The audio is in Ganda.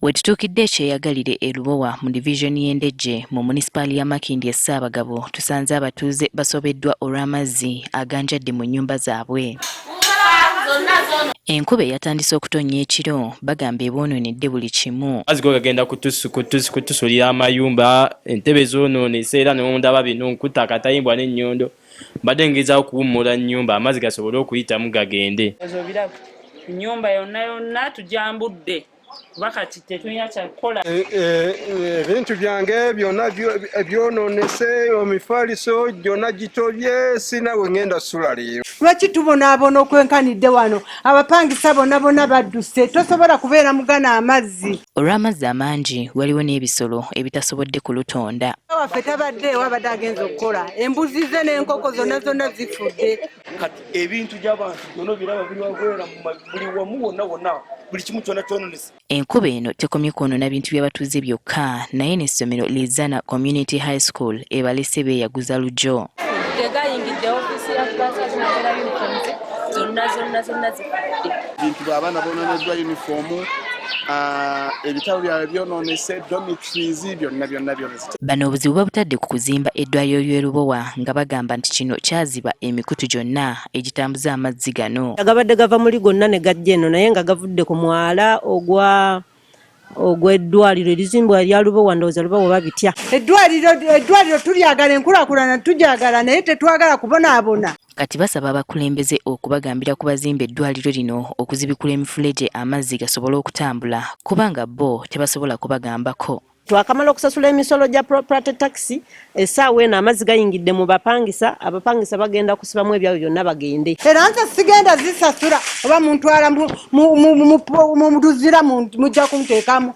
Wetutuukidde ekyeyagalire e Lubowa mu divizoni y'Endejje mu munisipaali ya Makindye Ssaabagabo tusanze abatuuze basobeddwa olw'amazzi aganjadde mu nnyumba zaabwe. Enkuba eyatandise okutonnya ekiro bagamba ebwonoonedde buli kimu. Amazzi go gagenda kutusulira amayumba, entebe zoonoonese era ne ndaba bino nkuta akatayimbwa n'ennyondo. Mbadde ngezaako okuwummula nnyumba amazzi gasobole okuyitamu gagende. Ennyumba yonna tujambudde. Bakati tetulina kyakukola. Ebintu byange byonna ebyonoonese emifaliso gyonna gitobye sina we ngenda ssula leero. Lwaki tubonaabona okwenkanidde wano abapangisa bonna badduse tosobola kubeera mugana amazzi. Olw'amazzi amangi waliwo n'ebisolo ebitasobodde kulutonda. Waffe tabaddeewo abadde agenza okukola embuzi ze n'enkoko zonna zifudde. Kati ebintu gy'abantu byonna biraba biri wabwera buli wamu wonna buli kimu kyonna kyononese. Enkuba eno tekomye kwonoona bintu by'abatuuze byokka naye n'essomero Lizana Community High School ebalese beeyaguza lujo. Tegayingidde ofiisi ya Fulaasa zinakola yunifoomuzi zonna zifudde. Bintu abaana boononeddwa yunifoomu, ebitabo byabwe byonoonese, dormitories byonna. Bano obuzibu babutadde ku kuzimba eddwaliro ly'e Lubowa nga bagamba nti kino kyaziba emikutu gyonna egitambuza amazzi gano. Agabadde gava muli gonna ne gajja eno naye nga gavudde ku mwala ogw'eddwaliro erizimbwa erya Lubowa ndowooza Lubowa babitya. Eddwaliro tulyagala enkulaakulana tugyagala naye tetwagala kubonaabona. Kati basaba abakulembeze okubagambira ku bazimba eddwaliro lino okuzibikula emifulejje amazzi gasobole okutambula kubanga bo tebasobola kubagambako. Twakamala okusasula emisolo gya property tax essaawa eno amazzi gayingidde mu bapangisa, abapangisa bagenda kusibamu ebyabwe byonna bagende. Era nze sigenda zisasula oba muntwala mu tuzira mujja kunteekamu.